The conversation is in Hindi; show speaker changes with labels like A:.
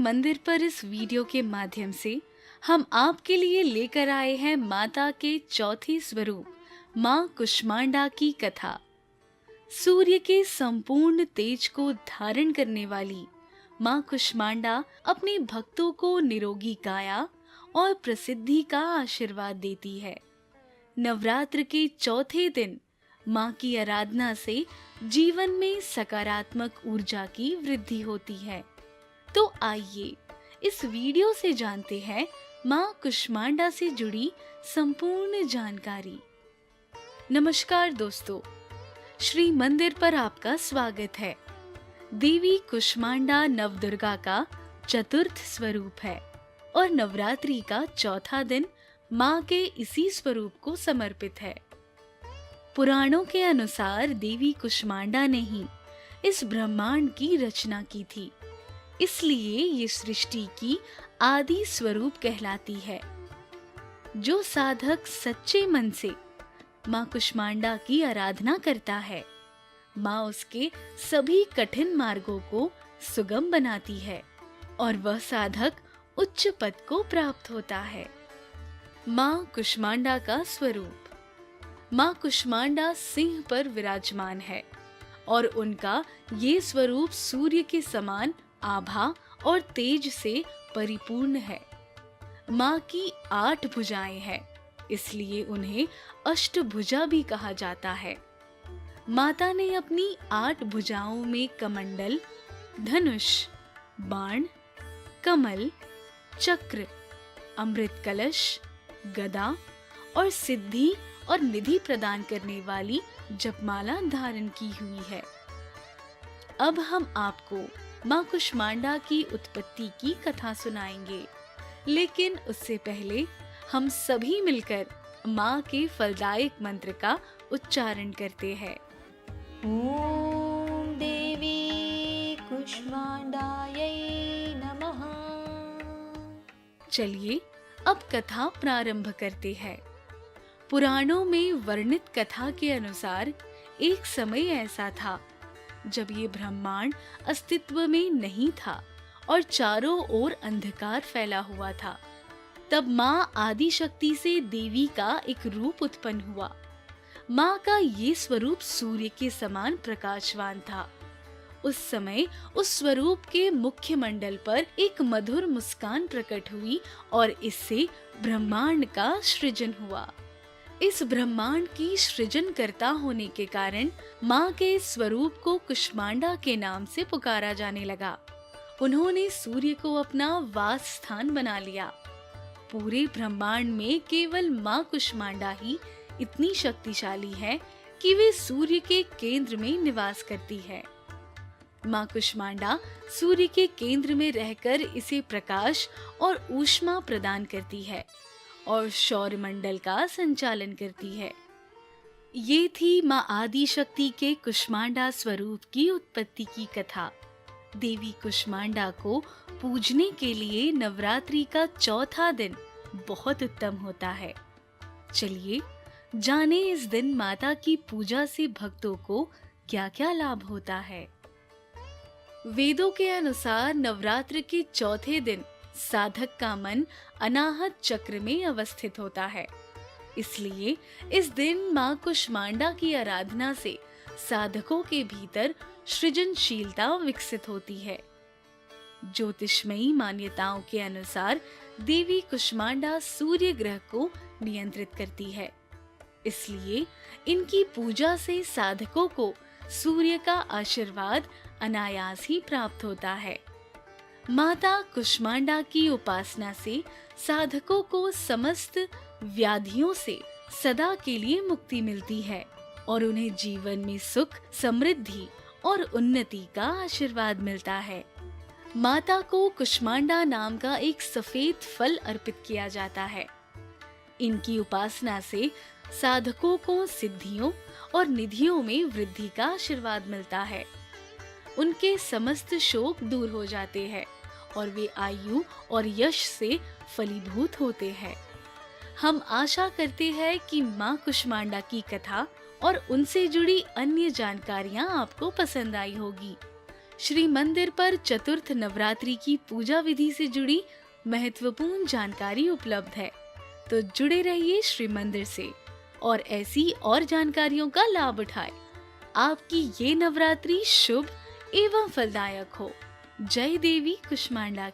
A: मंदिर पर इस वीडियो के माध्यम से हम आपके लिए लेकर आए हैं माता के चौथे स्वरूप माँ कुष्मांडा की कथा। सूर्य के संपूर्ण तेज को धारण करने वाली माँ कुष्मांडा अपने भक्तों को निरोगी काया और प्रसिद्धि का आशीर्वाद देती है। नवरात्र के चौथे दिन माँ की आराधना से जीवन में सकारात्मक ऊर्जा की वृद्धि होती है। तो आइए इस वीडियो से जानते हैं माँ कुष्मांडा से जुड़ी संपूर्ण जानकारी। नमस्कार दोस्तों, श्री मंदिर पर आपका स्वागत है। देवी कुष्मांडा नवदुर्गा का चतुर्थ स्वरूप है और नवरात्रि का चौथा दिन माँ के इसी स्वरूप को समर्पित है। पुराणों के अनुसार देवी कुष्मांडा ने ही इस ब्रह्मांड की रचना की थी, इसलिए ये सृष्टि की आदि स्वरूप कहलाती है। जो साधक सच्चे मन से माँ कुष्मांडा की आराधना करता है, माँ उसके सभी कठिन मार्गों को सुगम बनाती है और वह साधक उच्च पद को प्राप्त होता है। माँ कुष्मांडा का स्वरूप। माँ कुष्मांडा सिंह पर विराजमान है और उनका ये स्वरूप सूर्य के समान आभा और तेज से परिपूर्ण है। माँ की 8 भुजाएं हैं, इसलिए उन्हें अष्टभुजा भी कहा जाता है। माता ने अपनी 8 भुजाओं में कमंडल, धनुष, बाण, कमल, चक्र, अमृत कलश, गदा और सिद्धि और निधि प्रदान करने वाली जपमाला धारण की हुई है। अब हम आपको माँ कुष्मांडा की उत्पत्ति की कथा सुनाएंगे, लेकिन उससे पहले हम सभी मिलकर माँ के फलदायक मंत्र का उच्चारण करते हैं।
B: ओम देवी कुष्मांडायै नमः।
A: चलिए अब कथा प्रारंभ करते हैं। पुराणों में वर्णित कथा के अनुसार एक समय ऐसा था जब ये ब्रह्मांड अस्तित्व में नहीं था और चारों ओर अंधकार फैला हुआ था। तब माँ आदि शक्ति से देवी का एक रूप उत्पन्न हुआ। माँ का ये स्वरूप सूर्य के समान प्रकाशवान था। उस समय उस स्वरूप के मुख्य मंडल पर एक मधुर मुस्कान प्रकट हुई और इससे ब्रह्मांड का सृजन हुआ। इस ब्रह्मांड की सृजनकर्ता होने के कारण माँ के स्वरूप को कुष्मांडा के नाम से पुकारा जाने लगा। उन्होंने सूर्य को अपना वास स्थान बना लिया। पूरे ब्रह्मांड में केवल माँ कुष्मांडा ही इतनी शक्तिशाली है कि वे सूर्य के केंद्र में निवास करती है। माँ कुष्मांडा सूर्य के केंद्र में रहकर इसे प्रकाश और ऊष्मा प्रदान करती है और सौरमंडल का संचालन करती है। ये थी माँ आदि शक्ति के कुष्मांडा स्वरूप की उत्पत्ति की कथा। देवी कुष्मांडा को पूजने के लिए नवरात्रि का चौथा दिन बहुत उत्तम होता है। चलिए जाने इस दिन माता की पूजा से भक्तों को क्या-क्या लाभ होता है। वेदों के अनुसार नवरात्र के चौथे दिन साधक का मन अनाहत चक्र में अवस्थित होता है, इसलिए इस दिन माँ कुष्मांडा की आराधना से साधकों के भीतर सृजनशीलता विकसित होती है। ज्योतिषमयी मान्यताओं के अनुसार देवी कुष्मांडा सूर्य ग्रह को नियंत्रित करती है, इसलिए इनकी पूजा से साधकों को सूर्य का आशीर्वाद अनायास ही प्राप्त होता है। माता कुष्मांडा की उपासना से साधकों को समस्त व्याधियों से सदा के लिए मुक्ति मिलती है और उन्हें जीवन में सुख, समृद्धि और उन्नति का आशीर्वाद मिलता है। माता को कुष्मांडा नाम का एक सफेद फल अर्पित किया जाता है। इनकी उपासना से साधकों को सिद्धियों और निधियों में वृद्धि का आशीर्वाद मिलता है। उनके समस्त शोक दूर हो जाते हैं और वे आयु और यश से फलीभूत होते हैं। हम आशा करते हैं कि माँ कुष्मांडा की कथा और उनसे जुड़ी अन्य जानकारियाँ आपको पसंद आई होगी। श्री मंदिर पर चतुर्थ नवरात्रि की पूजा विधि से जुड़ी महत्वपूर्ण जानकारी उपलब्ध है। तो जुड़े रहिए श्री मंदिर से और ऐसी और जानकारियों का लाभ उठाएं। आपकी ये नवरात्रि शुभ एवं फलदायक हो। जय देवी कुष्मांडा